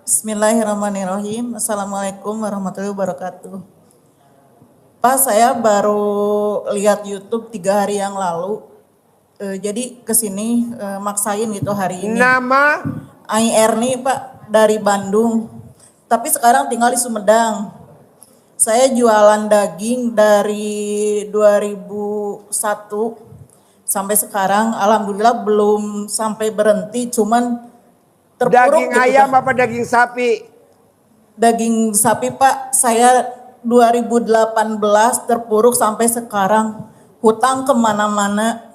Bismillahirrahmanirrahim. Assalamualaikum warahmatullahi wabarakatuh. Pak, saya baru lihat YouTube 3 hari yang lalu. Jadi kesini maksain gitu hari ini. Nama? Ai Erni Pak, dari Bandung. Tapi sekarang tinggal di Sumedang. Saya jualan daging dari 2001 sampai sekarang. Alhamdulillah belum sampai berhenti, cuman terpuruk. Daging gitu, ayam Pak. apa daging sapi? Daging sapi Pak, saya 2018 terpuruk sampai sekarang. Hutang kemana-mana,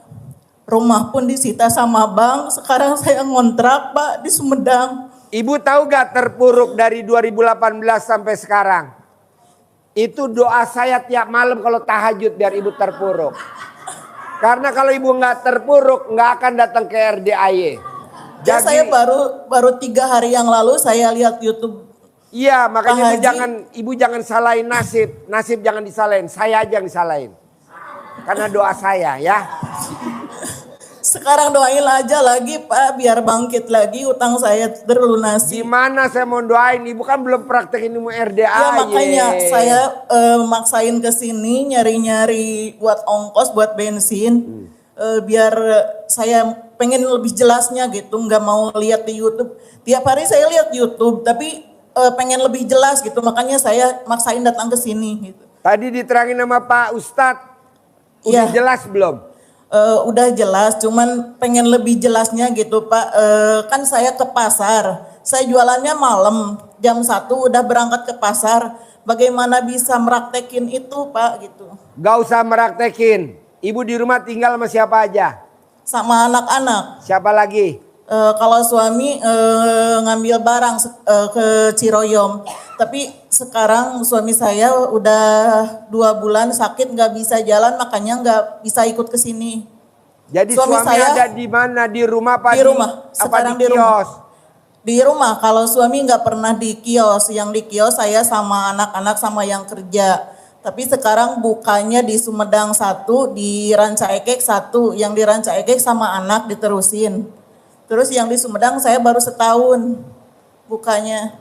rumah pun disita sama bank. Sekarang saya ngontrak Pak di Sumedang. Ibu tahu gak terpuruk dari 2018 sampai sekarang? Itu doa saya tiap malam kalau tahajud biar ibu terpuruk. Karena kalau ibu nggak terpuruk nggak akan datang ke RDAY. Ya, saya baru 3 hari yang lalu saya lihat YouTube. Iya, makanya Ibu ibu jangan salahin nasib. Nasib jangan disalahin, saya aja yang disalahin. Karena doa saya ya. Sekarang doain aja lagi Pak, biar bangkit lagi, utang saya terlunasi. Gimana saya mau doain? Ibu kan belum praktek ilmu RDAY. Ya makanya saya maksain ke sini nyari-nyari buat ongkos, buat bensin. Biar saya pengen lebih jelasnya gitu, nggak mau lihat di YouTube. Tiap hari saya lihat YouTube, tapi pengen lebih jelas gitu, makanya saya maksain datang ke sini gitu. Tadi diterangin sama Pak Ustadz, udah Iya. jelas belum? Udah jelas, cuman pengen lebih jelasnya gitu Pak. Kan saya ke pasar, saya jualannya malam, jam 1 udah berangkat ke pasar. Bagaimana bisa meraktekin itu Pak gitu? Gak usah meraktekin. Ibu di rumah tinggal sama siapa aja? Sama anak-anak. Siapa lagi? Kalau suami ngambil barang ke Ciroyom. Tapi sekarang suami saya udah 2 bulan sakit, nggak bisa jalan, makanya nggak bisa ikut ke sini. Jadi suami saya ada di mana? Di rumah apa di rumah? Sekarang di di rumah. kios? Di rumah. Kalau suami nggak pernah di kios. Yang di kios saya sama anak-anak sama yang kerja. Tapi sekarang bukanya di Sumedang 1, di Ranca Ekek 1. Yang di Ranca Ekek sama anak diterusin. Terus yang di Sumedang saya baru setahun bukanya.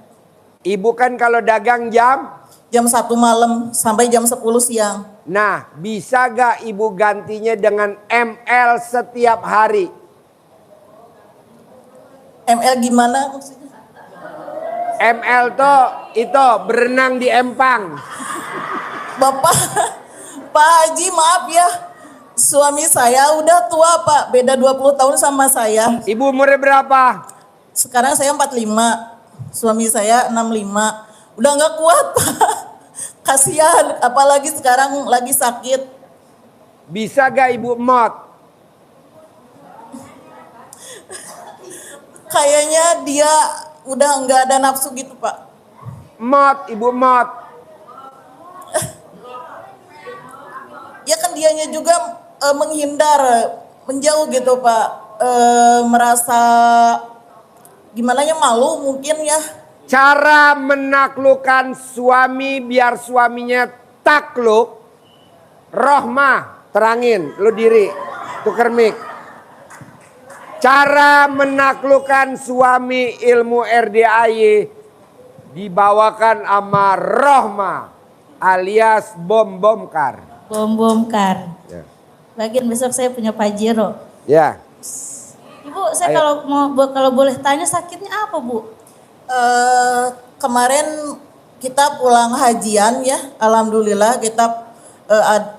Ibu kan kalau dagang jam 1 malam sampai jam 10 siang. Nah, bisa gak ibu gantinya dengan ML setiap hari? ML gimana maksudnya? ML tuh itu berenang di empang. Bapak, Pak Haji maaf ya. Suami saya udah tua Pak, beda 20 tahun sama saya. Ibu umurnya berapa? Sekarang saya 45, suami saya 65. Udah nggak kuat Pak. Kasihan, apalagi sekarang lagi sakit. Bisa gak ibu mod? Kayaknya dia udah nggak ada nafsu gitu Pak. Mod, ibu mod. Ya kan dianya juga menghindar, menjauh gitu Pak. Merasa gimana ya, malu mungkin ya. Cara menaklukkan suami biar suaminya takluk. Rohmah, terangin, lu diri, tuker mic. Cara menaklukkan suami ilmu RDAY dibawakan sama Rohmah alias bom bomkar. Bom bomkar. Ya. Lagian besok saya punya Pajero. Ya. Ibu, saya kalau boleh tanya sakitnya apa Bu? Kemarin kita pulang hajian ya, alhamdulillah kita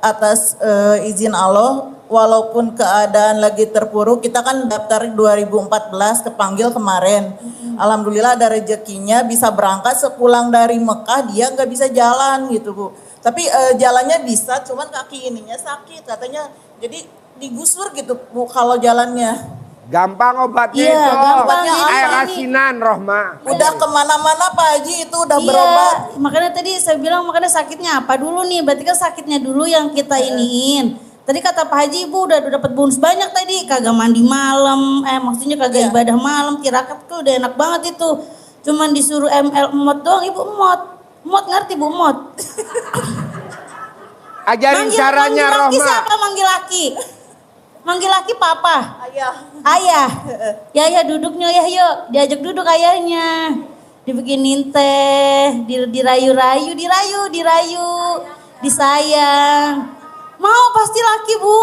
atas izin Allah, walaupun keadaan lagi terpuruk, kita kan daftar 2014 kepanggil kemarin. Alhamdulillah ada rezekinya bisa berangkat. Sepulang dari Mekah dia nggak bisa jalan gitu Bu. Tapi jalannya bisa, cuman kaki ininya sakit katanya. Jadi digusur gitu Bu kalau jalannya. Gampang obatnya Iya, itu. gampang. Air asinan Rohmah. Udah kemana-mana Pak Haji, itu udah Iya, berobat. makanya tadi saya bilang makanya sakitnya apa dulu nih? Berarti kan sakitnya dulu yang kita iniin. Tadi kata Pak Haji Ibu udah dapat bonus banyak tadi, kagak mandi malam, maksudnya kagak ibadah malam, tirakat tuh udah enak banget itu. Cuman disuruh ML emot doang, Ibu emot. Emot ngerti Bu emot? Ajarin caranya manggil laki Rohmah. siapa manggil laki? Manggil laki papa. Ayah. Ayah. Ya duduknya ya yuk. Diajak duduk ayahnya. dibikinin teh, dirayu-rayu, disayang. Mau pasti laki bu,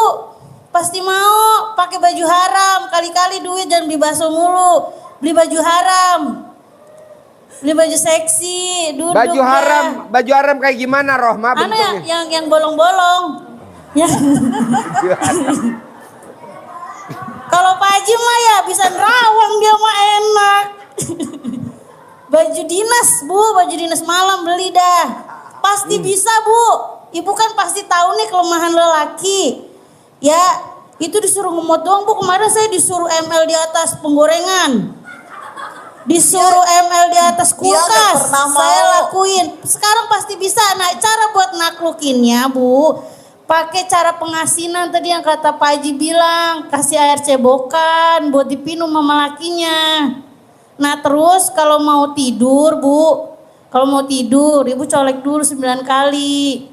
pasti mau pakai baju haram, kali-kali duit jangan beli bakso mulu, beli baju haram. Beli baju seksi, duduk Baju haram kayak gimana Rohma Anu bentuknya? yang bolong-bolong. Kalau Pak Haji mah ya bisa nerawang dia mah enak. Baju dinas bu, baju dinas malam beli dah. Pasti bisa bu. Ibu kan pasti tahu nih kelemahan lelaki. Ya itu disuruh ngemot doang bu. Kemarin saya disuruh ML di atas penggorengan. Disuruh ML di atas kulkas, saya lakuin. Sekarang pasti bisa. Nah, cara buat naklukinnya, Bu, pakai cara pengasinan tadi yang kata Pak Haji bilang, kasih air cebokan buat dipinum sama lakinya. Nah, terus kalau mau tidur, Bu, Ibu colek dulu 9 kali.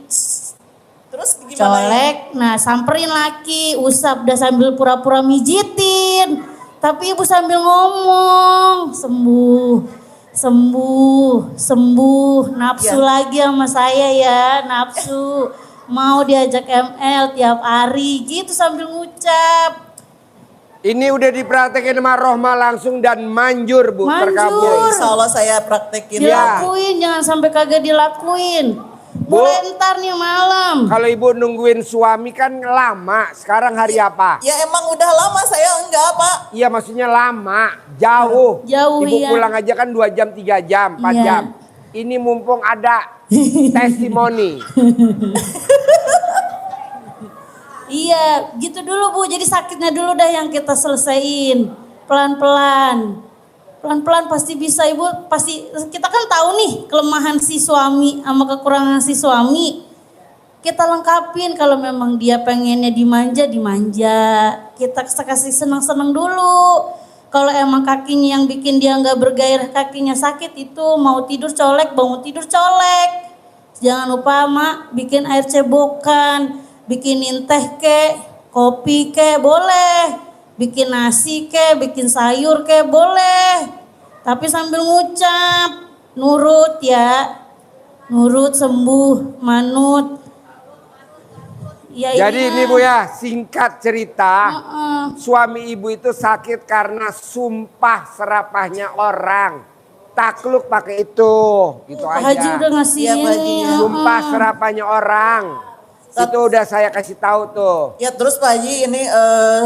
Terus gimana? Colek, nah samperin laki, usap dah sambil pura-pura mijitin. Tapi ibu sambil ngomong, sembuh, nafsu lagi sama saya ya, nafsu. Mau diajak ML tiap hari gitu sambil ngucap. Ini udah dipraktekin sama Rohma langsung dan manjur Bu, terkabul. Ya, insya Allah saya praktekin. Dilakuin, jangan sampai kagak dilakuin. Mulai ntar nih malam. Kalau ibu nungguin suami kan lama, sekarang hari apa? Ya emang udah lama saya enggak Pak. Iya maksudnya lama, jauh. Jauh Ibu iya. pulang aja kan 2 jam, 3 jam, 4 Iya. jam. Ini mumpung ada testimoni. Iya, gitu dulu Bu. Jadi sakitnya dulu dah yang kita selesaiin. Pelan-pelan. Pelan-pelan pasti bisa Ibu. Pasti kita kan tahu nih kelemahan si suami sama kekurangan si suami. Kita lengkapin kalau memang dia pengennya dimanja. Kita kasih senang-senang dulu. Kalau emang kakinya yang bikin dia nggak bergairah, kakinya sakit itu mau tidur colek, bangun tidur colek. Jangan lupa Mak bikin air cebokan, bikinin teh ke, kopi ke boleh. Bikin nasi ke, bikin sayur ke boleh. Tapi sambil ngucap, nurut ya. Nurut, sembuh, manut. Ya, Jadi iya. ini Bu ya, singkat cerita. Suami ibu itu sakit karena sumpah serapahnya orang. Takluk pakai itu, gitu Pak aja. Haji udah ngasih Iya, Pak ini. Haji. Sumpah serapahnya orang. Itu udah saya kasih tahu tuh. Ya terus Pak Haji ini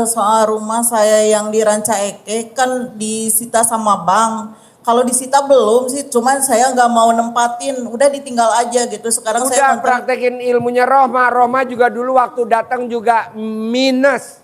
soal rumah saya yang di Ranca Ekek kan disita sama bank. Kalau disita belum sih, cuman saya nggak mau nempatin, udah ditinggal aja gitu. Sekarang saya Udah kontrak. praktekin ilmunya Rohma. Rohma juga dulu waktu datang juga minus.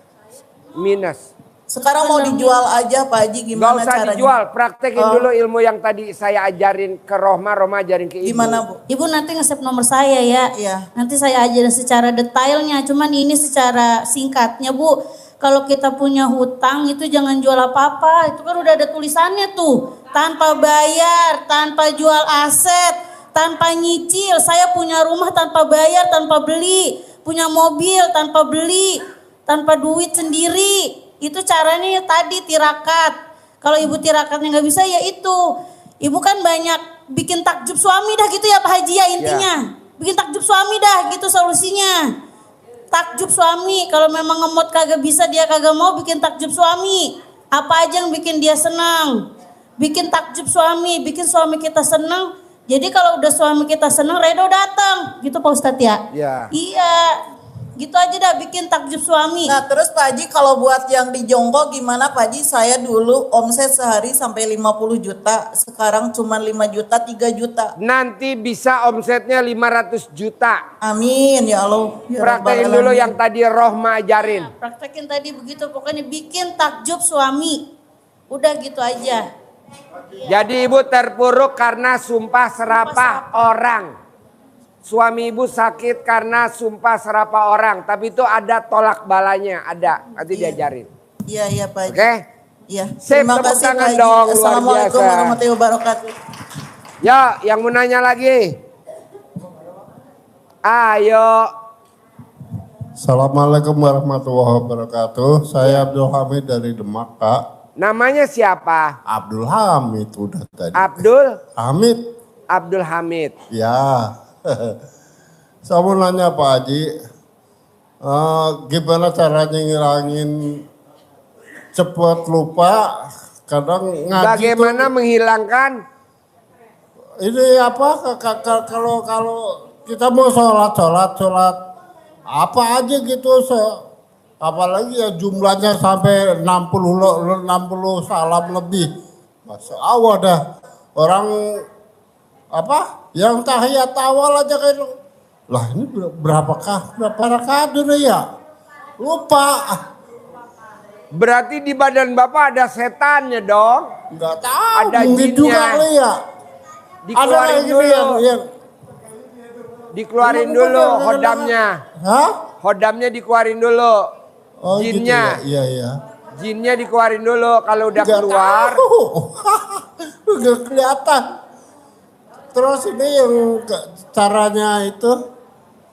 Sekarang mau dijual aja Pak Haji, Gak gimana usah caranya? dijual, praktekin dulu ilmu yang tadi saya ajarin ke Rohma, Rohma ajarin ke ibu. Gimana Bu? Ibu nanti nge-save nomor saya ya. Iya. Nanti saya ajarin secara detailnya. Cuman ini secara singkatnya Bu. Kalau kita punya hutang itu jangan jual apa-apa. Itu kan udah ada tulisannya tuh. Tanpa bayar, tanpa jual aset, tanpa nyicil. Saya punya rumah tanpa bayar, tanpa beli. Punya mobil tanpa beli, tanpa duit sendiri. Itu caranya tadi tirakat. Kalau ibu tirakatnya nggak bisa ya itu. Ibu kan banyak bikin takjub suami dah gitu ya Pak Haji ya intinya. Bikin takjub suami dah gitu solusinya. Takjub suami kalau memang ngemot kagak bisa dia kagak mau bikin takjub suami. Apa aja yang bikin dia senang. Bikin takjub suami, bikin suami kita senang. Jadi kalau udah suami kita senang Redo datang. Gitu Pak Ustadz ya? Iya. Iya. Gitu aja dah bikin takjub suami. Nah terus Pak Haji kalau buat yang di Jongkok gimana Pak Haji? Saya dulu omset sehari sampai 50 juta. Sekarang cuma 5 juta, 3 juta. Nanti bisa omsetnya 500 juta. Amin ya Allah. Ya Praktekin Rabbal dulu Alamin. yang tadi Rohma ajarin. Praktekin tadi begitu pokoknya bikin takjub suami. Udah gitu aja. Jadi ibu terpuruk karena sumpah serapah orang. Suami ibu sakit karena sumpah serapah orang. Tapi itu ada tolak balanya, ada. Nanti diajarin. Iya iya Pak Haji. Oke? Iya. Sip, Terima tepuk kasih tangan Pak Haji. dong, luar Assalamualaikum biasa. warahmatullahi wabarakatuh. Ya, yang mau nanya lagi? Ayo. Assalamualaikum warahmatullahi wabarakatuh. Saya Abdul Hamid dari Demak, Kak. Namanya siapa? Abdul Hamid udah tadi. Abdul Hamid. Hamid. Ya. Saya mau nanya Pak Haji, gimana caranya ngilangin cepat lupa? Kadang ngaji Bagaimana tuh, menghilangkan? ini apa? Kalau kita mau sholat apa aja gitu, apalagi ya jumlahnya sampai 60 salam lebih. Masya Allah dah orang apa yang tahiyat awal aja kayak lah ini berapa rakaat dulu ya? Lupa. Berarti di badan Bapak ada setannya dong. Enggak tahu. Ada mungkin jinnya. juga kali ya. Dikeluarin Ada dulu. yang Dikeluarin dulu hodamnya. Hah? Hodamnya dikeluarin dulu. Oh Jinnya. gitu ya. Iya. Jinnya dikeluarin dulu. Kalau udah Nggak keluar. tahu. Nggak kelihatan. Terus ini yang caranya itu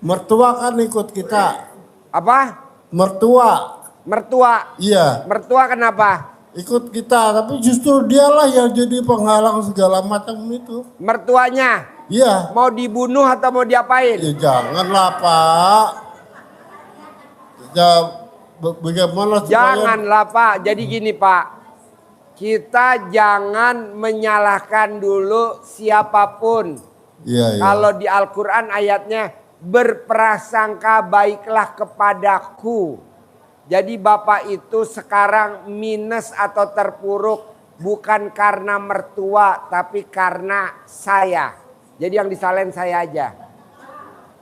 mertua kan ikut kita. Apa? Mertua. Mertua. Iya. Mertua kenapa? Ikut kita, tapi justru dialah yang jadi penghalang segala macam itu. Mertuanya. Iya. Mau dibunuh atau mau diapain? Ya janganlah Pak. Ya bagaimana supaya... Janganlah Pak. Jadi gini Pak. Kita jangan menyalahkan dulu siapapun. Iya. Kalau di Al-Quran ayatnya berprasangka baiklah kepadaku. Jadi Bapak itu sekarang minus atau terpuruk bukan karena mertua tapi karena saya. Jadi yang disalahin saya aja.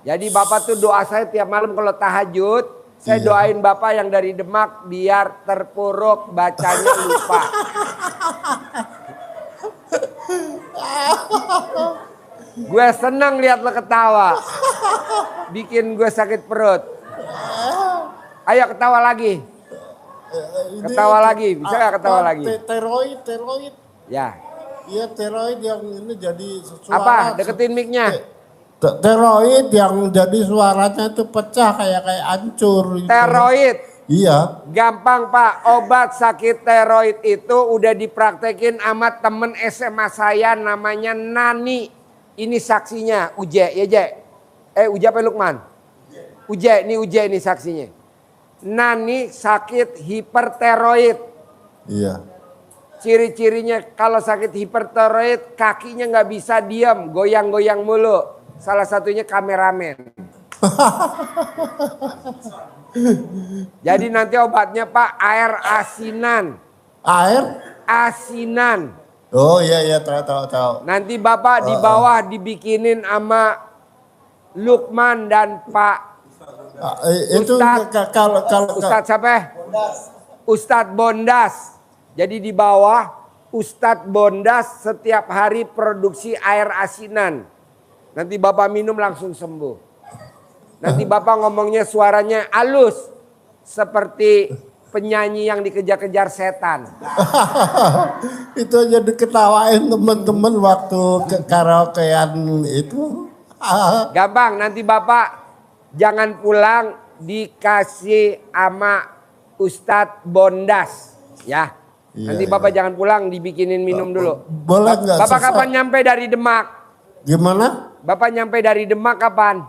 Jadi Bapak tuh doa saya tiap malam kalau tahajud. Saya doain Bapak yang dari Demak biar terpuruk bacanya lupa. Gue senang lihat lo ketawa. Bikin gue sakit perut. Ayo ketawa lagi. Ketawa lagi, bisa gak ketawa lagi? Teroid. Ya. Iya teroid yang ini jadi suara. Apa? Deketin mic-nya. Teroid yang jadi suaranya itu pecah kayak hancur. Gitu. Teroid. Iya. Gampang Pak, obat sakit teroid itu udah dipraktekin sama temen SMA saya namanya Nani. Ini saksinya, Uje, ya Je. Uje apa Lukman? Uje, ini saksinya. Nani sakit hiperteroid. Iya. Ciri-cirinya kalau sakit hiperteroid kakinya nggak bisa diam, goyang-goyang mulu. Salah satunya kameramen. Jadi nanti obatnya Pak air asinan. Air? Asinan. Oh iya tahu. Nanti Bapak di bawah dibikinin sama Lukman dan Pak Itu kalau Ustadz siapa? Ustadz Bondas. Jadi di bawah Ustadz Bondas setiap hari produksi air asinan. Nanti Bapak minum langsung sembuh. Nanti Bapak ngomongnya suaranya halus. Seperti penyanyi yang dikejar-kejar setan. Itu aja diketawain teman-teman waktu karaokean itu. Gampang, nanti Bapak jangan pulang dikasih sama Ustadz Bondas. Ya. Nanti Bapak jangan pulang dibikinin minum dulu. Boleh nggak? Bapak kapan nyampe dari Demak? Gimana? Bapak nyampe dari Demak kapan?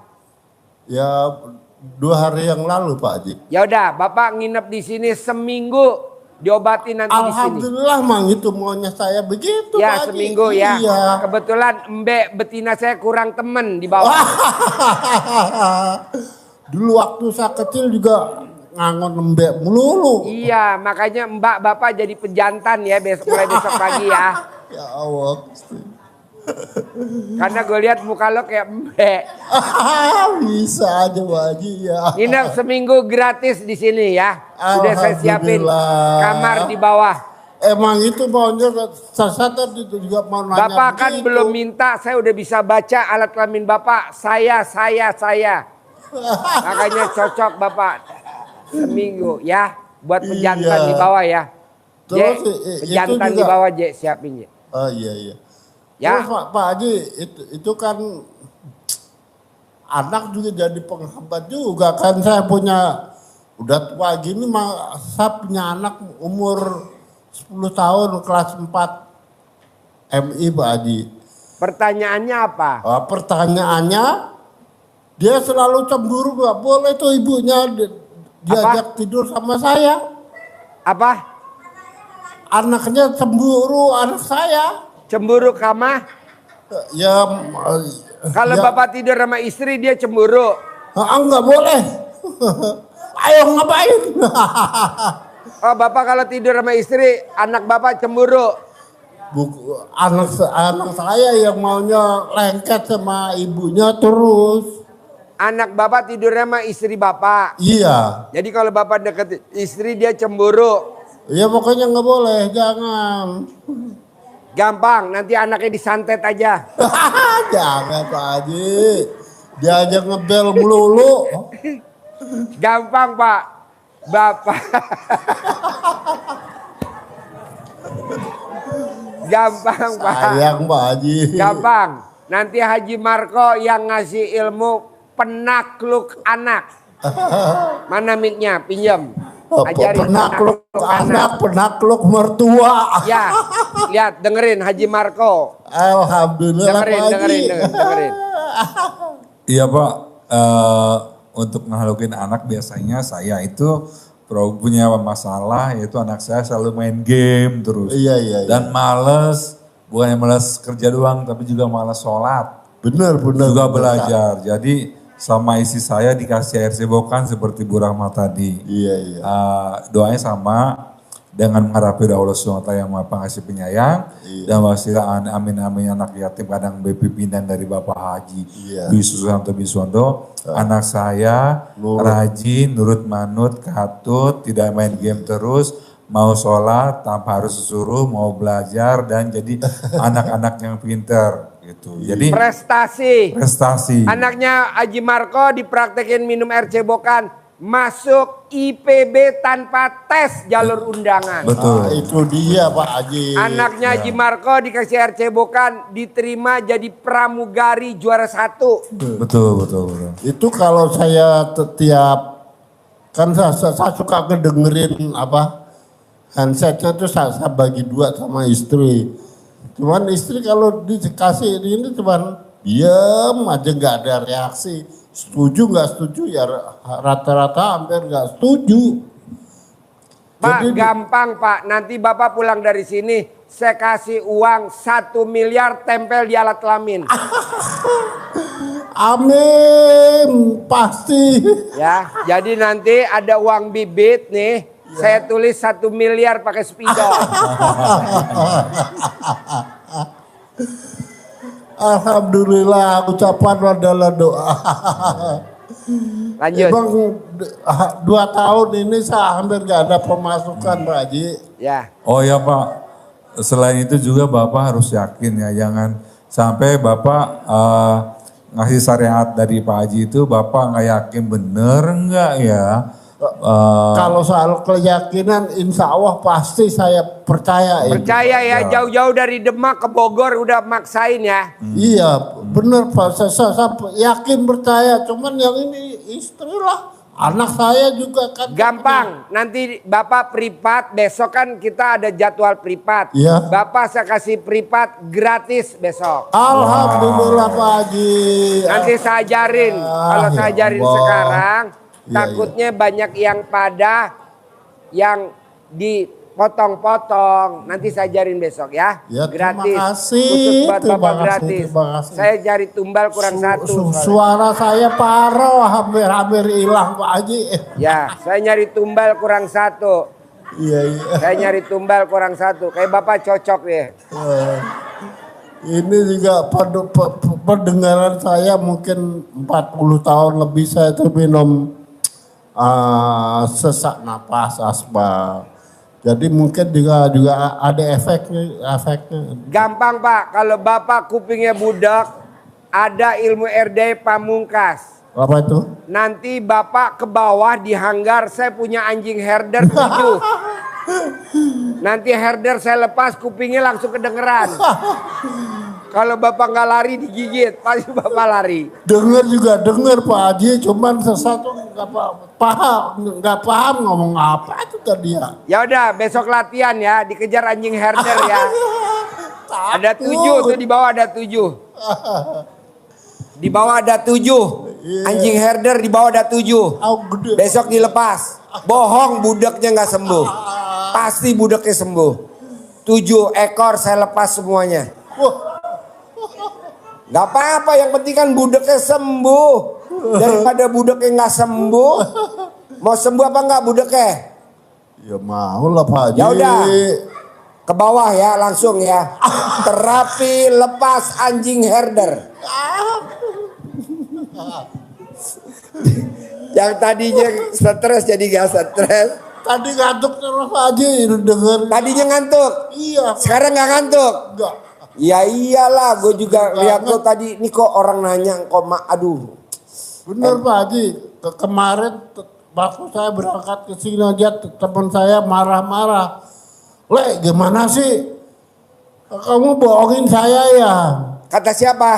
Ya 2 hari yang lalu Pak Haji. Ya udah, Bapak nginep di sini seminggu diobatin nanti di sini. Alhamdulillah mang itu maunya saya begitu Ya Pak Haji. seminggu ya. Iya. Kebetulan Mbak betina saya kurang temen di bawah. Dulu waktu saya kecil juga ngangon lembek melulu. Iya, makanya Mbak Bapak jadi pejantan ya mulai besok pagi ya. Ya Allah. Karena gue lihat muka lo kayak Mbak. Bisa aja Pak Haji ya. Nginep seminggu gratis di sini ya. Sudah saya siapin Alhamdulillah. kamar di bawah. Emang itu maunya saya tadi juga mau nanya. Bapak kan begitu. belum minta, saya udah bisa baca alat kelamin Bapak. Saya. Makanya cocok Bapak. Seminggu ya. Buat pejantan di bawah ya. Terus Pejantan di bawah Je, siapin Je. Oh iya. Ya. Terus Pak Haji itu kan anak juga jadi penghambat juga kan. Saya punya udah tua gini saya punya anak umur 10 tahun kelas 4 MI Pak Haji. Pertanyaannya apa? Pertanyaannya, dia selalu cemburu, nggak boleh tuh ibunya diajak tidur sama saya. Apa? Anaknya cemburu, anak saya. Cemburu kama? Ya, Kalau ya, bapak tidur sama istri dia cemburu. nggak boleh. Ayo ngapain? Oh bapak kalau tidur sama istri, anak bapak cemburu. Anak saya yang maunya lengket sama ibunya terus. Anak bapak tidur sama istri bapak. Iya. Jadi kalau bapak deket istri dia cemburu. Ya pokoknya nggak boleh, jangan. Gampang, nanti anaknya disantet aja. Jangan Pak Haji. Dia aja ngebel melulu. Gampang Pak. Bapak. Gampang Pak. Sayang Pak Haji. Gampang. Nanti Haji Marco yang ngasih ilmu penakluk anak. Mana mic-nya? Pinjam. Ajarin Penakluk anak, penakluk mertua. Ya, lihat, dengerin Haji Marco. Alhamdulillah Dengerin, Pak Haji. dengerin. Iya Pak, untuk ngehalukin anak biasanya saya itu punya masalah, yaitu anak saya selalu main game terus. Iya. Dan males, bukannya males kerja doang tapi juga males sholat. Benar. Juga belajar. Jadi sama istri saya dikasih air sebokan seperti Bu Rahmat tadi. Iya. Doanya sama dengan mengharapkan Allah SWT yang Maha Pengasih Penyayang. Dan wasilah amin anak yatim kadang pimpinan dari Bapak Haji Susanto Biswanto. Anak saya rajin, nurut manut, katut, tidak main game terus, mau sholat tanpa harus disuruh, mau belajar dan jadi anak-anak yang pinter. Gitu. Jadi prestasi. Anaknya Haji Marco dipraktekin minum air cebokan, masuk IPB tanpa tes jalur undangan. Betul. Itu dia Pak Haji. Anaknya Haji Marco dikasih air cebokan, diterima jadi pramugari juara 1. Betul. Itu kalau saya tiap kan saya suka ngedengerin handsetnya tuh saya bagi 2 sama istri. Cuman istri kalau dikasih ini cuman diam aja, nggak ada reaksi. Setuju nggak setuju ya rata-rata hampir nggak setuju. Pak, Jadi, gampang Pak, nanti Bapak pulang dari sini saya kasih uang 1 miliar tempel di alat kelamin. Amin, pasti. Ya, jadi nanti ada uang bibit nih. Saya tulis 1 miliar pakai spidol. Alhamdulillah, ucapan adalah doa. Lanjut. Emang 2 tahun ini saya hampir gak ada pemasukan Pak Haji. Ya. Oh ya Pak, selain itu juga Bapak harus yakin ya, jangan sampai Bapak ngasih syariat dari Pak Haji itu Bapak nggak yakin bener nggak ya. Kalau soal keyakinan insya Allah pasti saya percaya. Percaya ya, jauh-jauh dari Demak ke Bogor udah maksain ya. Iya bener Pak, saya yakin percaya. Cuman yang ini istri lah, anak saya juga kan. Gampang, nanti Bapak privat, besok kan kita ada jadwal privat. Iya. Bapak saya kasih privat gratis besok. Alhamdulillah Pak Haji. Nanti saya ajarin, kalau saya ya ajarin Allah. sekarang, Iya, takutnya banyak yang dipotong-potong. Nanti saya ajarin besok ya, Ya, gratis. terima kasih, Khusus buat terima Bapak kasih, gratis. terima kasih. Saya cari tumbal kurang 1. Suara saya parah, hampir hilang Pak Haji. Ya, saya nyari tumbal kurang 1. Iya. Saya nyari tumbal kurang 1. Kayak Bapak cocok ya. Ini juga pendengaran saya mungkin 40 tahun lebih saya tuh minum sesak napas asma. Jadi mungkin juga ada efeknya. Gampang Pak, kalau Bapak kupingnya budak, ada ilmu RD Pamungkas. Apa itu? Nanti Bapak ke bawah di hanggar, saya punya anjing herder 7. Nanti herder saya lepas, kupingnya langsung kedengeran. Kalau Bapak nggak lari digigit, pasti Bapak lari. Dengar juga dengar Pak Haji, cuman sesatu nggak paham ngomong apa itu tadi ya. Ya udah, besok latihan ya, dikejar anjing herder ya. Ada 7 tuh, di bawah ada 7. Di bawah ada 7. Anjing herder di bawah ada 7. Gede. Besok dilepas. Bohong, budaknya nggak sembuh. Pasti budaknya sembuh. 7 ekor saya lepas semuanya. Gak apa-apa, yang penting kan budaknya sembuh. Daripada budaknya nggak sembuh, mau sembuh apa nggak budaknya? Ya mau lah Pak Haji. Ya udah, ke bawah ya langsung ya. Terapi lepas anjing herder. Yang tadinya stres jadi gak stres. Tadi ngantuk terus Pak Haji denger. Tadinya ngantuk. Iya. Sekarang gak ngantuk. Enggak. Ya iyalah, gue juga lihat lo tadi. Ini kok orang nanya kok aduh. Bener Pak Haji. Kemarin waktu saya berangkat ke sini aja teman saya marah-marah. Le, gimana sih? Kamu bohongin saya ya? Kata siapa?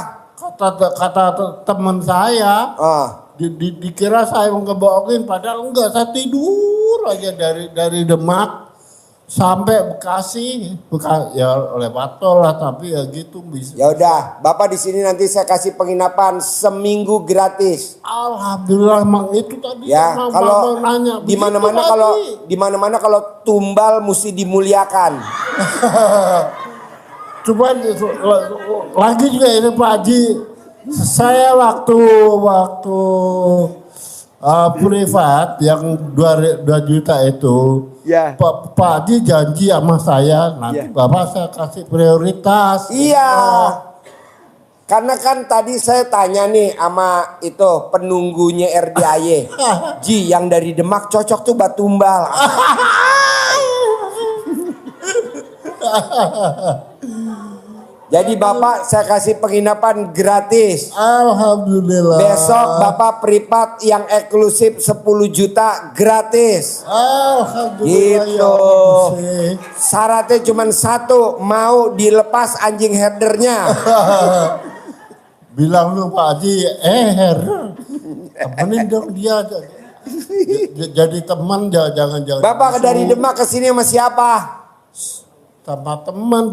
Kata teman saya. Oh. Dikira saya mau ngebohongin, padahal enggak. Saya tidur aja dari Demak sampai Bekasi. Ya lewat tol lah, tapi ya gitu bisa. Ya udah, Bapak di sini nanti saya kasih penginapan seminggu gratis. Alhamdulillah, emang itu tadi. Ya, kalau nanya di mana-mana kalau tumbal mesti dimuliakan. Cuman lagi juga ini Pak Haji, saya waktu privat yang 2 juta itu, Ya. Pak Haji janji sama saya nanti Bapak saya kasih prioritas. Iya. Karena kan tadi saya tanya nih sama itu penunggunya RDAY. Ji, yang dari Demak cocok tuh Batumbal. Jadi Bapak saya kasih penginapan gratis. Alhamdulillah. Besok Bapak privat yang eksklusif 10 juta gratis. Alhamdulillah. Gitu. Ya, Syaratnya cuma satu, mau dilepas anjing herdernya. bilang lu Pak Haji, temenin dong dia. Jadi teman jangan. Bapak dari Demak ke sini sama siapa? Sama teman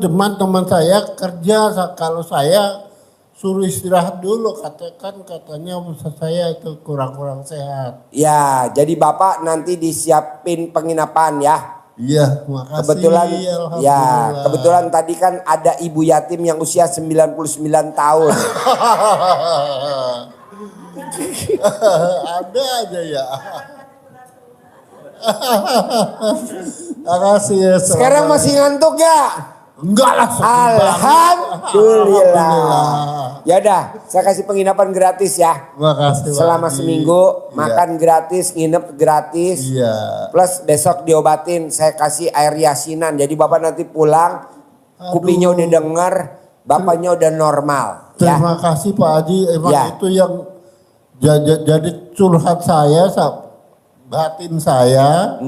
saya kerja, kalau saya suruh istirahat dulu, katanya usaha saya itu kurang sehat. Ya, jadi Bapak nanti disiapin penginapan ya. Iya, makasih. Kebetulan tadi kan ada ibu yatim yang usia 99 tahun. Ada aja ya. Makasih ya. Sekarang masih ngantuk ya? Enggak lah. Alhamdulillah. Ya udah, saya kasih penginapan gratis ya. Makasih. Selama seminggu makan gratis, nginep gratis. Iya. Plus besok diobatin, saya kasih air yasinan. Jadi Bapak nanti pulang, kupingnya udah denger, Bapaknya udah normal. Terima kasih Pak Haji. Emang itu yang jadi curhat saya, batin saya.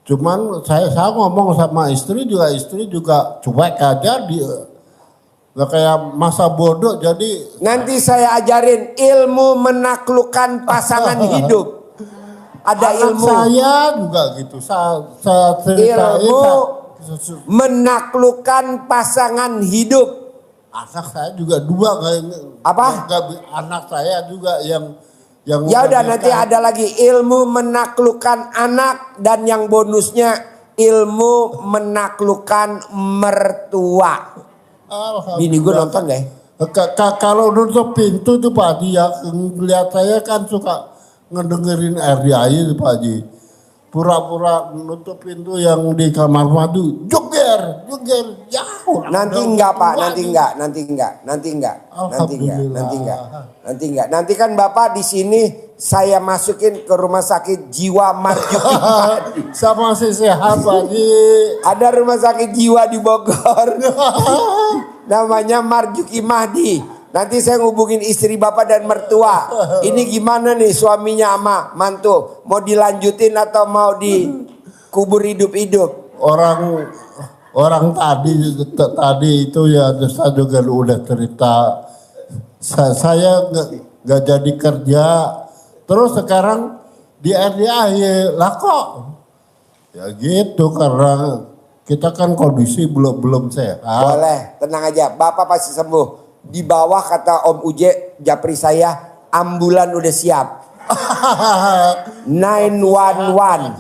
Cuman saya ngomong sama istri juga cuek aja, nggak kayak masa bodoh. Jadi nanti saya ajarin ilmu menaklukkan pasangan hidup. Ada ilmu. Saya juga gitu. Saya ceritain. Ilmu menaklukkan pasangan hidup. Anak saya juga 2 kayak. Apa? Anak saya juga yang ya udah nanti ada lagi ilmu menaklukkan anak, dan yang bonusnya ilmu menaklukkan mertua. Bini gue nonton gak ya? Kalau nutup pintu tuh Pak Haji ya, ngeliat saya kan suka ngedengerin RDAY tuh Pak Haji. Pura-pura nutup pintu yang di kamar madu, joger, jauh. Nanti enggak Pak, nanti enggak. Nanti kan Bapak di sini saya masukin ke rumah sakit jiwa Marjuki Mahdi. Sama si sehat Pak Haji. Ada rumah sakit jiwa di Bogor. Namanya Marjuki Mahdi. Nanti saya ngubungin istri Bapak dan mertua. Ini gimana nih suaminya sama mantu? Mau dilanjutin atau mau dikubur hidup-hidup? orang tadi itu ya saya juga udah cerita. Saya nggak jadi kerja, terus sekarang di RDAY lah kok. Ya gitu karena kita kan kondisi belum sehat. Boleh, tenang aja. Bapak pasti sembuh. Di bawah kata Om Uje, Japri saya, ambulan udah siap. 911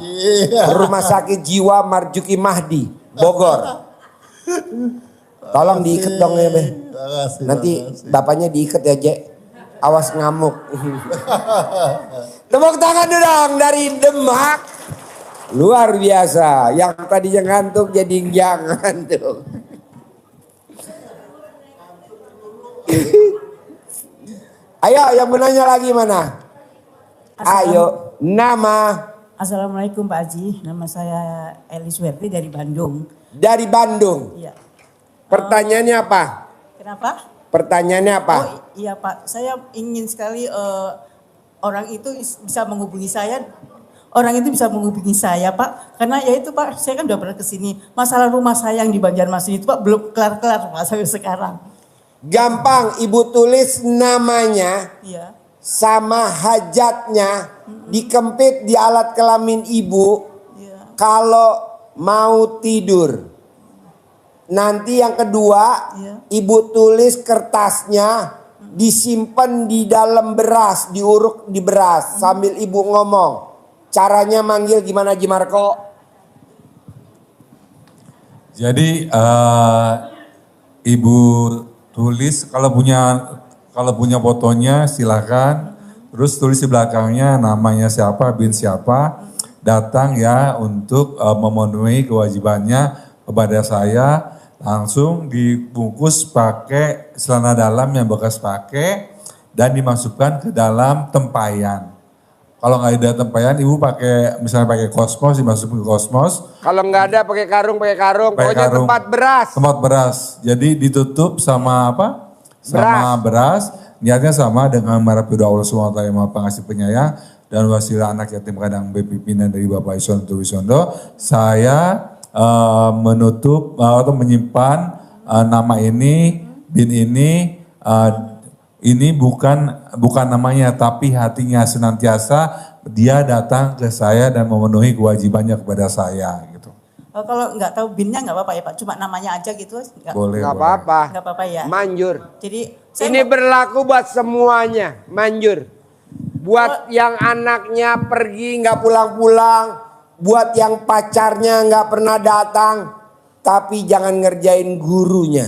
Rumah Sakit Jiwa Marjuki Mahdi, Bogor. Tolong diikat dong ya, Be. Nanti bapaknya diikat ya, Je. Awas ngamuk. Tepuk tangan dong dari Demak. Luar biasa. Yang tadinya ngantuk jadi jangan ngantuk. Ayo yang menanya lagi mana? Ayo, nama. Assalamualaikum Pak Haji, nama saya Elis Werti dari Bandung. Dari Bandung. Iya. Pertanyaannya apa? Kenapa? Pertanyaannya apa? Oh iya Pak, saya ingin sekali orang itu bisa menghubungi saya. Orang itu bisa menghubungi saya Pak, karena ya itu Pak, saya kan udah pernah kesini. Masalah rumah saya yang di Banjarmasin itu Pak belum kelar-kelar Pak sampai sekarang. Gampang, Ibu tulis namanya. Iya. Sama hajatnya dikempit di alat kelamin ibu kalau mau tidur. Nanti yang kedua ibu tulis kertasnya disimpan di dalam beras, diuruk di beras sambil ibu ngomong. Caranya manggil gimana Ji Marco? Jadi ibu tulis kalau punya fotonya silakan. Terus tulis di belakangnya namanya siapa, bin siapa. Datang ya untuk memenuhi kewajibannya kepada saya. Langsung dibungkus pakai celana dalam yang bekas pakai. Dan dimasukkan ke dalam tempayan. Kalau nggak ada tempayan, ibu pakai misalnya pakai kosmos, dimasukin ke kosmos. Kalau nggak ada pakai karung. Pokoknya karung, tempat beras. Tempat beras. Jadi ditutup sama apa? Sama beras. Niatnya sama dengan merapi doa Allah SWT yang Maha Pengasih Penyayang dan wasilah anak yatim kadang pimpinan dari Bapak Iswanto Wisondo. Saya menutup atau menyimpan nama ini, bin ini bukan namanya tapi hatinya senantiasa dia datang ke saya dan memenuhi kewajibannya kepada saya gitu. Kalau nggak tahu binnya nggak apa-apa ya Pak, cuma namanya aja gitu. Boleh. Nggak apa-apa. Nggak apa-apa ya. Manjur. Jadi Ini berlaku buat semuanya, manjur. Buat yang anaknya pergi nggak pulang-pulang, buat yang pacarnya nggak pernah datang, tapi jangan ngerjain gurunya.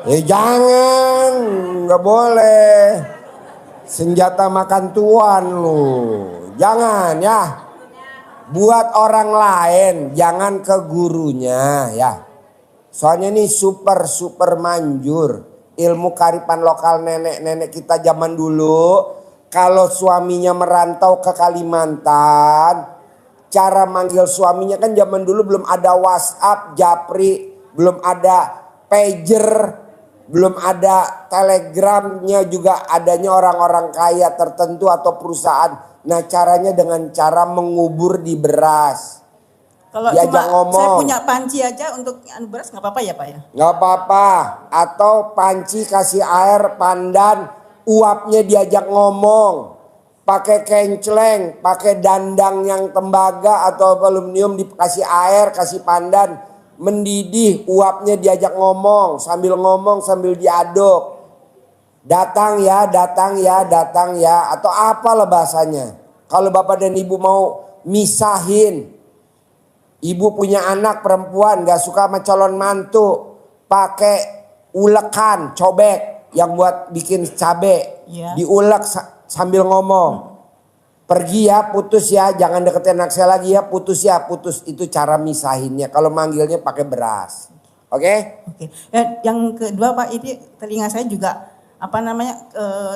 Jangan, nggak boleh. Senjata makan tuan lu, jangan ya. Buat orang lain, jangan ke gurunya ya. Soalnya ini super manjur. Ilmu kearifan lokal nenek-nenek kita zaman dulu. Kalau suaminya merantau ke Kalimantan. Cara manggil suaminya kan zaman dulu belum ada WhatsApp, Japri. Belum ada pager. Belum ada telegramnya juga adanya orang-orang kaya tertentu atau perusahaan. Nah caranya dengan cara mengubur di beras. Kalau diajak cuma ngomong. saya punya panci aja untuk beras nggak apa-apa ya Pak ya? Nggak apa-apa. Atau panci kasih air pandan, uapnya diajak ngomong. Pakai kenceleng, pakai dandang yang tembaga atau aluminium dikasih air, kasih pandan. Mendidih, uapnya diajak ngomong sambil diaduk. Datang ya, atau apalah bahasanya. Kalau bapak dan ibu mau misahin. Ibu punya anak perempuan gak suka sama calon mantu. Pakai ulekan, cobek yang buat bikin cabe. Diulek sambil ngomong. Pergi ya, putus ya, jangan deketin anak saya lagi ya, putus ya, putus. Itu cara misahinnya. Kalau manggilnya pakai beras. Oke? Oke. Yang kedua Pak, ini telinga saya juga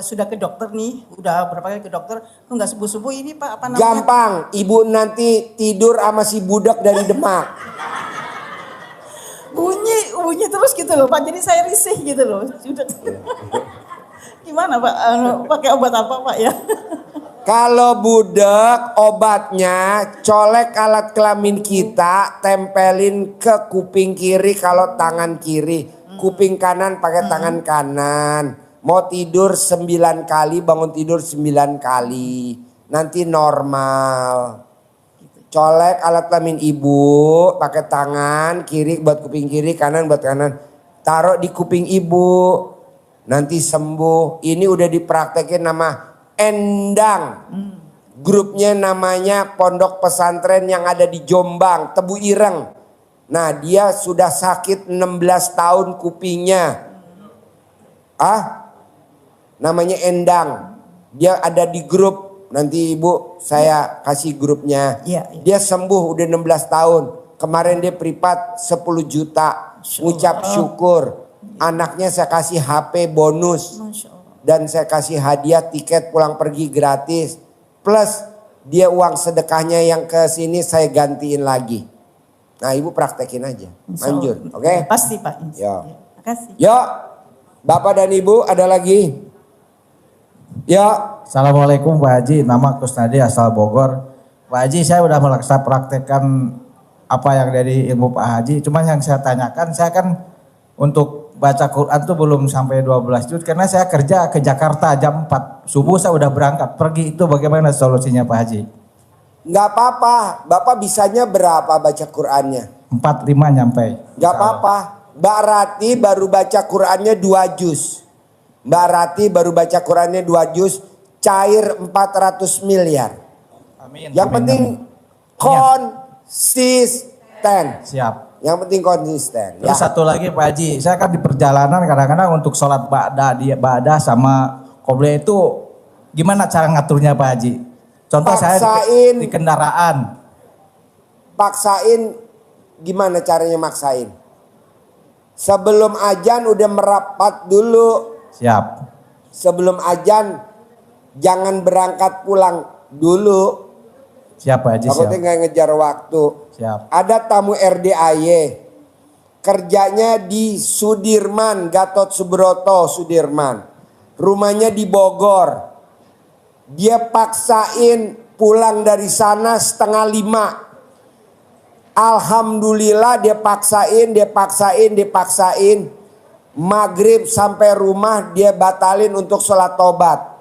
sudah ke dokter nih, udah berapa kali ke dokter, kok nggak sembuh-sembuh ini Pak, apa namanya? Gampang, ibu nanti tidur sama si budak dari Demak. bunyi terus gitu loh Pak, jadi saya risih gitu loh. Sudah. Gimana Pak, pakai obat apa Pak ya? Kalau budek obatnya colek alat kelamin kita, tempelin ke kuping kiri kalau tangan kiri, kuping kanan pakai tangan kanan. Mau tidur 9 kali, bangun tidur 9 kali. Nanti normal. Colek alat kelamin ibu pakai tangan kiri buat kuping kiri, kanan buat kanan. Taruh di kuping ibu. Nanti sembuh. Ini udah dipraktekin nama Endang. Grupnya namanya Pondok Pesantren yang ada di Jombang, Tebu Ireng. Nah, dia sudah sakit 16 tahun kupingnya. Namanya Endang. Dia ada di grup. Nanti ibu saya kasih grupnya. Iya. Dia sembuh udah 16 tahun. Kemarin dia privat 10 juta. Ngucap syukur. Anaknya saya kasih HP bonus. Masya Allah. Dan saya kasih hadiah tiket pulang pergi gratis. Plus dia uang sedekahnya yang ke sini saya gantiin lagi. Nah, ibu praktekin aja. Lanjut, oke? Pasti Pak. Yo. Makasih. Yo, Bapak dan Ibu ada lagi? Yo. Assalamualaikum Pak Haji, nama Kusnadi asal Bogor. Pak Haji, saya udah melaksanakan praktekkan apa yang dari ilmu Pak Haji. Cuman yang saya tanyakan, saya kan untuk baca Quran tuh belum sampai 12 juz karena saya kerja ke Jakarta jam 4 subuh saya udah berangkat pergi, itu bagaimana solusinya Pak Haji? Nggak apa-apa, Bapak bisanya berapa baca Qurannya? 4-5 nyampe. Nggak apa-apa, Mbak Rati baru baca Qurannya 2 juz. Mbak Rati baru baca Qurannya 2 juz, cair 400 miliar. Amin. Yang amin, penting amin. konsisten. Siap. Yang penting konsisten. Terus satu lagi Pak Haji, saya kan di perjalanan kadang-kadang untuk sholat ba'da sama qobliyah itu gimana cara ngaturnya Pak Haji? Contoh saya di kendaraan. Paksain, gimana caranya maksain? Sebelum ajan udah merapat dulu. Siap. Sebelum ajan jangan berangkat pulang dulu. Siap Pak Haji, siap. Takutnya nggak ngejar waktu. Siap. Ada tamu RDAY. Kerjanya di Sudirman, Gatot Subroto Sudirman. Rumahnya di Bogor. Dia paksain pulang dari sana 4:30. Alhamdulillah dia paksain. Maghrib sampai rumah dia batalin untuk sholat tobat.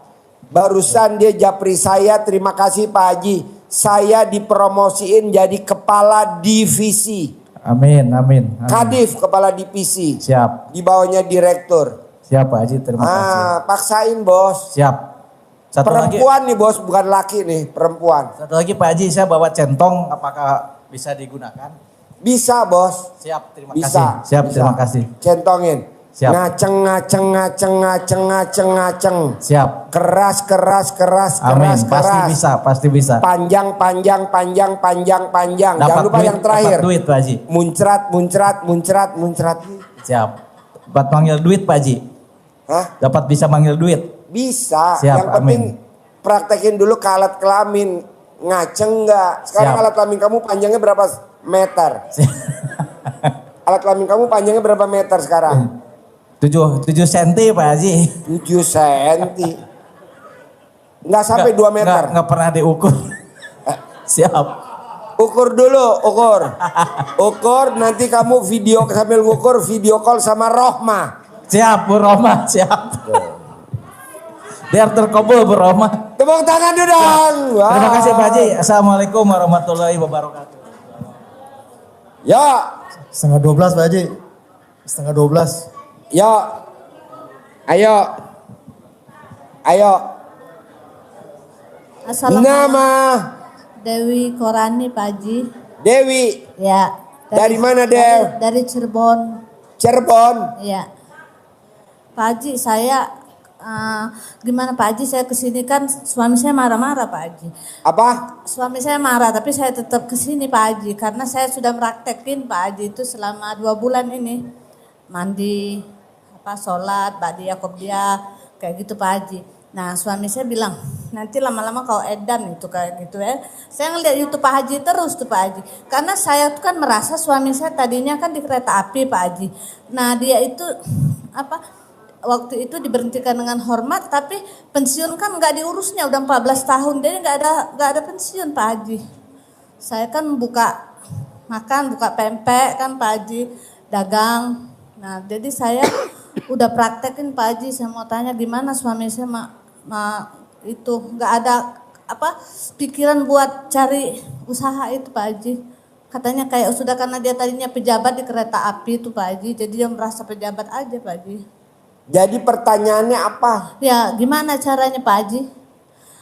Barusan dia japri saya, terima kasih Pak Haji. Saya dipromosiin jadi kepala divisi. Amin, amin. Kadif, kepala divisi. Siap. Di bawahnya direktur. Siap Pak Haji, terima kasih. Paksain bos. Siap. Satu Perempuan lagi, nih bos, bukan laki nih, perempuan. Satu lagi Pak Haji, saya bawa centong, apakah bisa digunakan? Bisa bos. Siap, terima Bisa. kasih. Siap, bisa. terima kasih. Centongin. Siap. Ngaceng. Siap. Keras. Amin, pasti bisa. Panjang. Jangan lupa yang terakhir. Dapat duit Pak Haji. Muncrat. Siap. Dapat manggil duit Pak Haji. Hah? Dapat bisa manggil duit. Bisa. Siap, Yang penting amin. praktekin dulu ke alat kelamin. Ngaceng nggak? Sekarang Siap. alat kelamin kamu panjangnya berapa meter? Alat kelamin kamu panjangnya berapa meter sekarang? 7 cm Pak Haji. 7 senti. Nggak sampai 2 meter. Nggak pernah diukur. Siap. Ukur dulu, ukur nanti kamu video sambil ngukur, video call sama Rohma. Siap Bu Roma, siap. Biar terkabul Bu Roma. Tepuk tangan dulu dong. Wah. Terima kasih Pak Haji. Assalamualaikum warahmatullahi wabarakatuh. Ya, 11:30 Pak Haji. 11:30. ya. Ayo. Assalamualaikum. Nama Dewi Korani Pak Haji. Dewi. Ya. Dari mana, Dew? Dari Cirebon. Cirebon. Ya. Pak Haji, saya gimana Pak Haji, saya kesini kan suami saya marah-marah Pak Haji. Apa? Suami saya marah tapi saya tetap kesini Pak Haji karena saya sudah meraktekin Pak Haji itu selama 2 bulan ini. Mandi, sholat, ba'diyah, qobliyah, kayak gitu Pak Haji. Nah suami saya bilang nanti lama-lama kau edan itu kayak gitu ya. Saya ngeliat YouTube Pak Haji terus tuh Pak Haji. Karena saya tuh kan merasa suami saya tadinya kan di kereta api Pak Haji. Nah dia itu waktu itu diberhentikan dengan hormat, tapi pensiun kan nggak diurusnya, udah 14 tahun, jadi nggak ada pensiun Pak Haji. Saya kan buka makan, buka pempek kan Pak Haji, dagang. Nah jadi saya udah praktekin Pak Haji, saya mau tanya gimana suami saya itu nggak ada pikiran buat cari usaha itu Pak Haji. Katanya kayak sudah karena dia tadinya pejabat di kereta api itu Pak Haji, jadi dia merasa pejabat aja Pak Haji. Jadi pertanyaannya apa? Ya gimana caranya Pak Haji?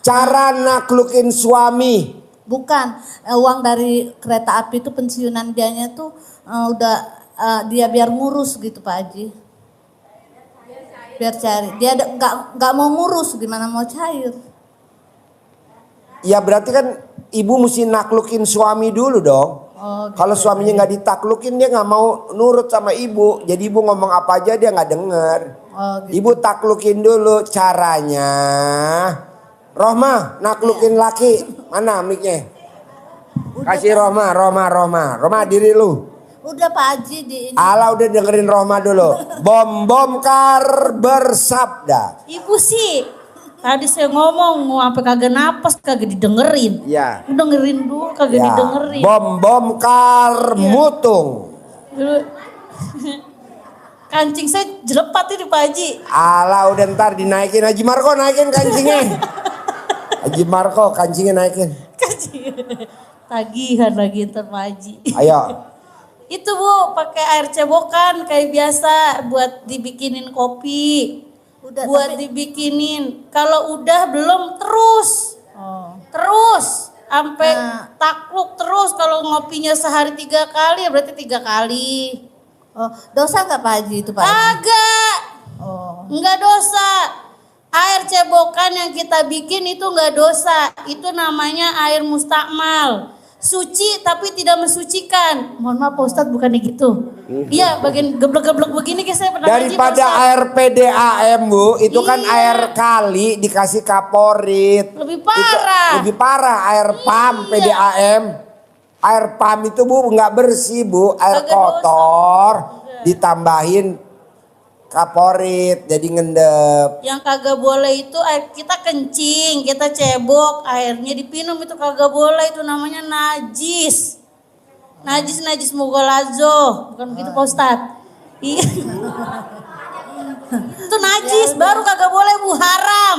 Cara naklukin suami. Bukan, uang dari kereta api itu pensiunan dianya tuh dia biar ngurus gitu Pak Haji. Biar cari, dia nggak mau ngurus, gimana mau cair? Ya berarti kan ibu mesti naklukin suami dulu dong. Oh, kalau suaminya nggak ditaklukin dia nggak mau nurut sama ibu. Jadi ibu ngomong apa aja dia nggak denger. Oh, gitu. Ibu taklukin dulu caranya. Rohma naklukin laki. Mana mic-nya? Kasih Rohma diri lu. Udah Pak Haji di ini. Ala udah dengerin Rohma dulu. Bom kar bersabda. Ibu sih tadi saya ngomong mau sampai kagak napas kagak didengerin. Ya. Dengerin dulu kagak didengerin. Bom kar mutung. Kancing saya jelepat ini Pak Haji. Ala udah ntar dinaikin. Haji Marco naikin kancingnya. Haji Marco kancingnya naikin. Tagihan lagi ntar Pak Haji. Ayo. Itu Bu pakai air cebokan kayak biasa buat dibikinin kopi. Udah, buat dibikinin. Kalau udah belum terus. Terus sampai takluk terus. Kalau ngopinya sehari 3 kali berarti 3 kali. Oh, dosa nggak Pak Haji itu Pak Haji? Agak. Enggak dosa. Air cebokan yang kita bikin itu enggak dosa. Itu namanya air mustakmal. Suci tapi tidak mensucikan. Mohon maaf Pak Ustadz bukannya gitu. Iya bagian geblek-geblek begini guys saya pernah ngaji, Daripada Pak air PDAM Bu, itu kan air kali dikasih kaporit. Lebih parah. Lebih parah air pam PDAM. Air pam itu Bu nggak bersih Bu, air Kagak kotor ditambahin kaporit jadi ngendep. Yang kagak boleh itu air kita kencing, kita cebok, airnya dipinum itu kagak boleh, itu namanya najis. Najis mugolazo, bukan begitu Pak Ustadz? Iya. Itu najis, baru kagak boleh Bu, haram.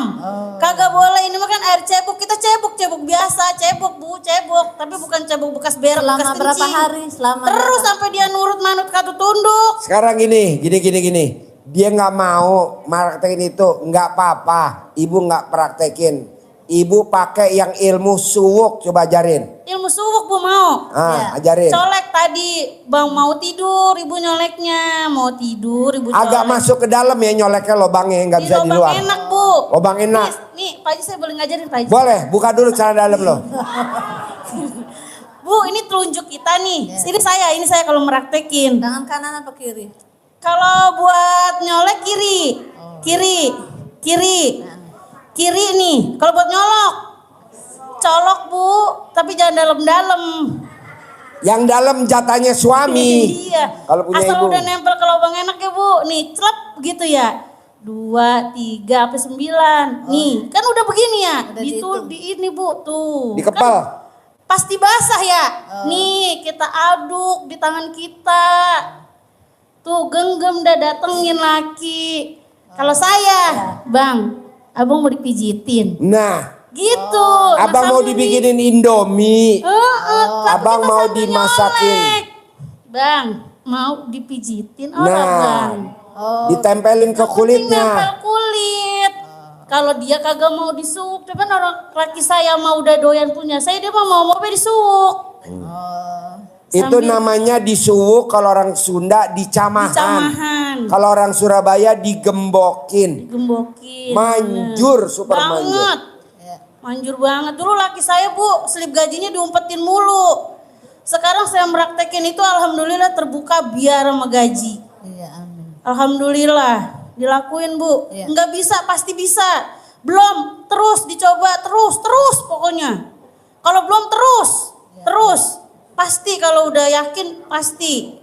Kagak boleh, ini mah kan air cebok, kita cebok biasa, cebok Bu, cebok. Tapi bukan cebok bekas berak, bekas kencing. Berapa hari? Terus sampai dia nurut manut katu tunduk. Sekarang gini. Dia nggak mau praktekin itu, nggak apa-apa. Ibu nggak praktekin. Ibu pakai yang ilmu suwuk, coba ajarin. Ilmu suwuk Bu mau. Ajarin. Colek tadi, Bang mau tidur, ibu nyoleknya. Mau tidur, ibu colek. Agak masuk ke dalam ya nyoleknya lobangnya, nggak bisa di luar. Lobang enak Bu. Lobang enak. Nih, Pak Haji saya boleh ngajarin Pak Haji? Boleh, buka dulu cara dalam lo. Bu, ini telunjuk kita nih. Ini saya kalau meraktekin. Tangan kanan apa kiri? Kalau buat nyolek kiri nih. Kalau buat nyolok, colok Bu, tapi jangan dalam-dalam. Yang dalam jatahnya suami. Iya. Kalau punya asal ibu. udah nempel ke lubang enak ya Bu. Nih, celep gitu ya. 2, 3, sampai 9. Nih, kan udah begini ya. Di ini Bu, tuh. Dikepel. Kan pasti basah ya. Nih, kita aduk di tangan kita. Tuh genggam dah datengin laki. Kalau saya, Bang, abang mau dipijitin. Nah, gitu. abang mau dibikinin Indomie. Abang mau sambil dimasakin. nyolek. Bang, mau dipijitin Nah, Bang. ditempelin ke kulitnya. Nempel kulit. Kalau dia kagak mau disuuk, tapi kan orang laki saya mau udah doyan punya saya, dia mau disuuk. Itu namanya disuwuk, kalau orang Sunda dicamahan. Kalau orang Surabaya digembokin. Manjur, super manjur. Manjur banget. Dulu laki saya Bu, slip gajinya diumpetin mulu. Sekarang saya meraktekin itu alhamdulillah terbuka biar sama gaji. Iya, amin. Alhamdulillah dilakuin Bu. Enggak bisa, pasti bisa. Belum, terus dicoba, terus pokoknya. Kalau belum terus. Pasti kalau udah yakin pasti.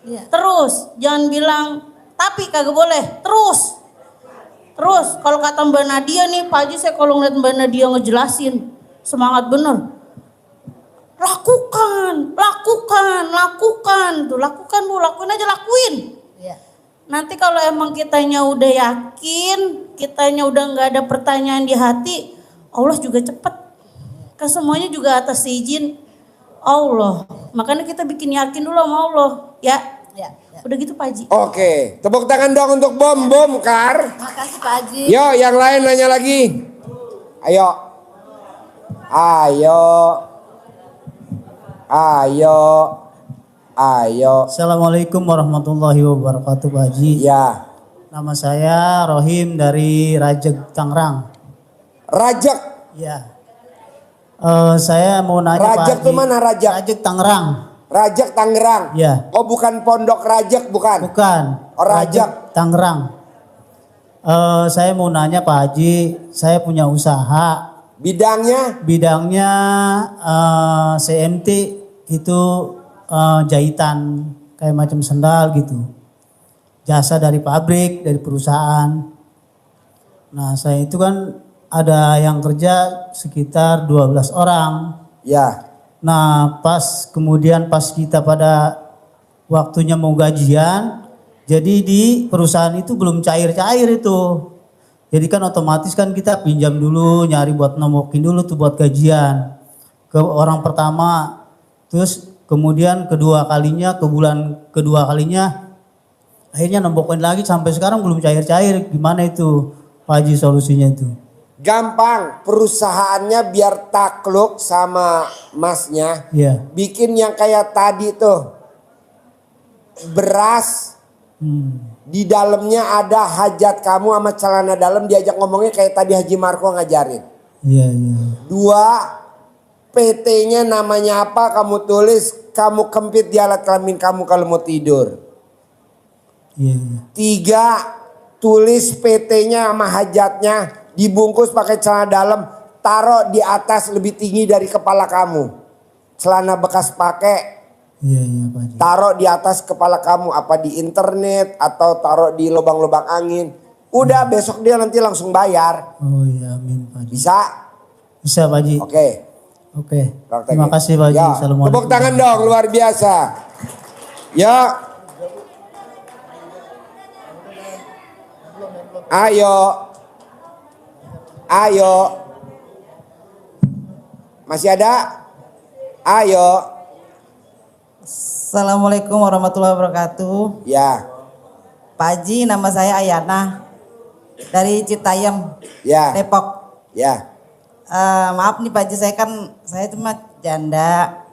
Terus, jangan bilang tapi kagak boleh. Terus. Terus kalau kata Mbak Nadia nih, Pak Haji, saya kalau ngeliat Mbak Nadia ngejelasin, semangat bener. Lakukan, tuh lakukan Bu, lakuin aja, lakuin. Iya. Nanti kalau emang kitanya udah yakin, kitanya udah nggak ada pertanyaan di hati, Allah juga cepet. Kan semuanya juga atas izin Allah. Makanya kita bikin yakin dulu sama Allah, ya. Ya. Udah gitu Pak Haji. Oke, tepuk tangan dong untuk Bom Kar. Makasih Pak Haji. Yo, yang lain nanya lagi. Ayo. Assalamualaikum warahmatullahi wabarakatuh Pak Haji. Ya. Nama saya Rohim dari Rajek Tangerang. Rajek. Ya. Saya mau nanya Rajek Pak tuh Haji. mana Rajek? Rajek Tangerang. Rajek Tangerang. Ya. Oh bukan Pondok Rajek bukan? Bukan. Oh, Rajek. Tangerang. Saya mau nanya Pak Haji, saya punya usaha. Bidangnya CMT itu jahitan kayak macam sendal gitu. Jasa dari pabrik, dari perusahaan. Nah, saya itu kan ada yang kerja sekitar 12 orang. Ya. Nah, kemudian pas kita pada waktunya mau gajian, jadi di perusahaan itu belum cair-cair itu. Jadi kan otomatis kan kita pinjam dulu, nyari buat nomokin dulu tuh buat gajian. Ke orang pertama, terus kemudian ke bulan kedua kalinya, akhirnya nembokin lagi sampai sekarang belum cair-cair. Gimana itu Pak Haji solusinya itu? gampang, perusahaannya biar takluk sama masnya. Iya. Bikin yang kayak tadi tuh. Beras. Di dalamnya ada hajat kamu sama celana dalam, diajak ngomongnya kayak tadi Haji Marco ngajarin. Iya, iya. 2, PT-nya namanya apa kamu tulis, kamu kempit di alat kelamin kamu kalau mau tidur. Iya, iya. 3, tulis PT-nya sama hajatnya, dibungkus pakai celana dalam, taruh di atas lebih tinggi dari kepala kamu. Celana bekas pakai, Iya, iya Pak Haji. taruh di atas kepala kamu, apa di internet atau taruh di lubang-lubang angin. Udah besok dia nanti langsung bayar. Oh iya, amin Pak Haji. Bisa? Bisa Pak Haji. Oke. Oke. Terima kasih Pak Haji. Ya, Assalamualaikum. tepuk tangan dong, luar biasa. Ya. Ayo. Ayo. Masih ada? Ayo. Assalamualaikum warahmatullahi wabarakatuh. Ya. Pak Haji, nama saya Ayana dari Citayam, Ya. Depok. Ya. Maaf nih Pak Haji, saya cuma janda.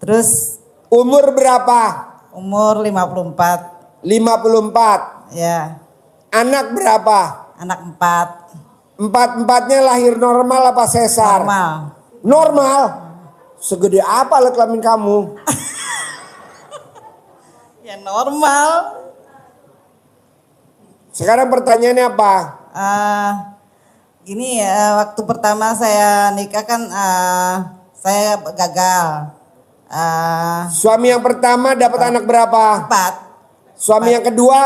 Terus umur berapa? Umur 54. 54. Ya. Anak berapa? Anak 4. Empat-empatnya lahir normal apa sesar? Normal. Normal? Segede apa alat kelamin kamu? Ya normal. Sekarang pertanyaannya apa? Gini ya, waktu pertama saya nikah kan saya gagal. Suami yang pertama dapat anak berapa? 4. Suami yang kedua?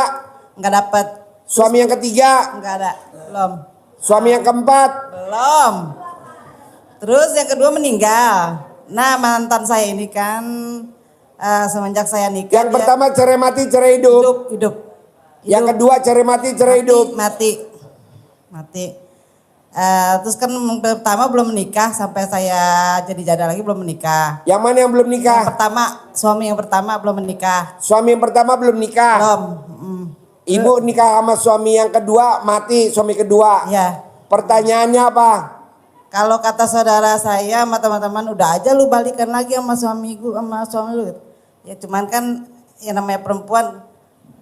Nggak dapat. Suami yang ketiga? Nggak ada, belum. Suami yang keempat? Belum. Terus yang kedua meninggal. Nah mantan saya ini kan semenjak saya nikah. Yang pertama cerai mati cerai hidup? Hidup. Yang kedua cerai mati cerai hidup? Mati. Terus kan pertama belum menikah sampai saya jadi janda lagi belum menikah. Yang mana yang belum nikah? Yang pertama, suami yang pertama belum menikah. Suami yang pertama belum nikah? Belum. Ibu nikah sama suami yang kedua, mati suami kedua. Iya. Pertanyaannya apa? Kalau kata saudara saya sama teman-teman, udah aja lu balikan lagi sama suami lu. Ya cuman kan yang namanya perempuan.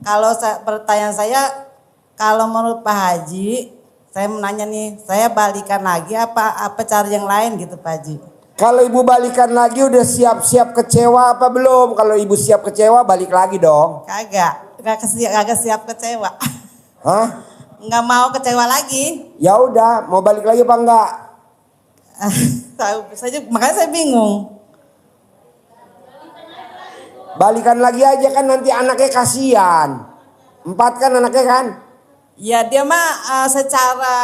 Kalau pertanyaan saya, kalau menurut Pak Haji, saya menanya nih, saya balikan lagi apa cari yang lain gitu Pak Haji? Kalau ibu balikan lagi udah siap-siap kecewa apa belum? Kalau ibu siap kecewa balik lagi dong. Kagak siap kecewa. Hah? Nggak mau kecewa lagi. Ya udah, mau balik lagi apa enggak? Tahu saja, makanya saya bingung. Balikan lagi aja kan nanti anaknya kasihan. 4 kan anaknya kan? Ya dia mah secara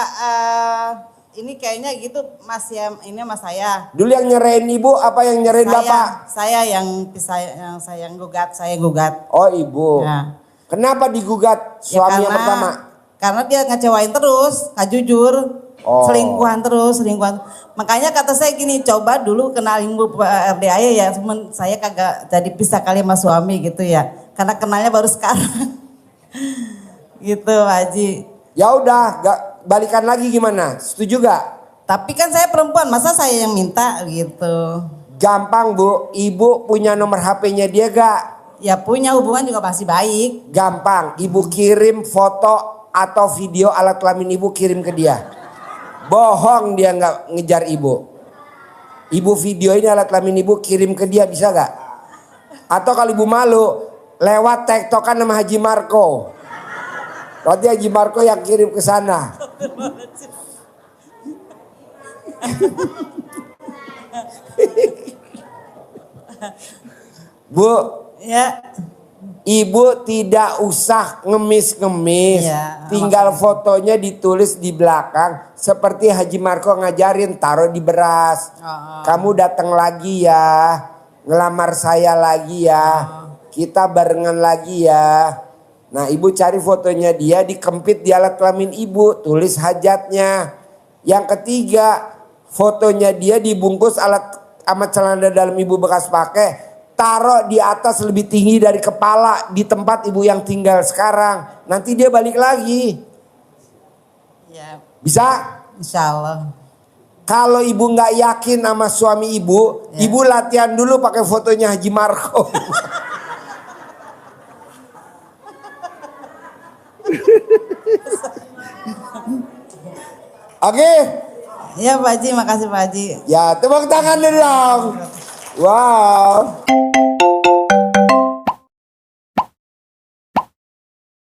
ini kayaknya gitu Mas ya, ini Mas saya. Dulu yang nyerahin ibu apa yang nyerahin bapak? Saya yang saya yang gugat, saya gugat. Oh ibu. Ya. Kenapa digugat suami yang pertama? Karena dia ngecewain terus, nggak jujur, selingkuhan terus, selingkuhan. Makanya kata saya gini, coba dulu kenalin Bu RDAY ya, cuman saya kagak jadi pisah kali sama suami gitu ya. Karena kenalnya baru sekarang. Gitu Pak Haji. Ya udah, balikan lagi gimana? Setuju gak? Tapi kan saya perempuan, masa saya yang minta gitu. Gampang Bu, ibu punya nomor HP-nya dia gak? Ya punya, hubungan juga masih baik. Gampang, ibu kirim foto atau video alat kelamin ibu kirim ke dia. Bohong dia gak ngejar ibu. Ibu videoin alat kelamin ibu kirim ke dia, bisa gak? Atau kalau ibu malu, lewat tektokan sama Haji Marco. Nanti Haji Marco yang kirim ke sana. Bu, ya. Ibu tidak usah ngemis-ngemis. Ya, tinggal fotonya ditulis di belakang. Seperti Haji Marco ngajarin, taruh di beras. Kamu datang lagi ya. Ngelamar saya lagi ya. Kita barengan lagi ya. Nah ibu cari fotonya dia, dikempit di alat kelamin ibu, tulis hajatnya. Yang ketiga, fotonya dia dibungkus sama celana dalam ibu bekas pakai, taruh di atas lebih tinggi dari kepala di tempat ibu yang tinggal sekarang. Nanti dia balik lagi. Ya. Bisa? Insya Allah. Kalau ibu nggak yakin sama suami ibu, ya. Ibu latihan dulu pakai fotonya Haji Marco. Oke. Ya Pak Haji, makasih Pak Haji. Ya tepuk tangan dulu dong. Wow.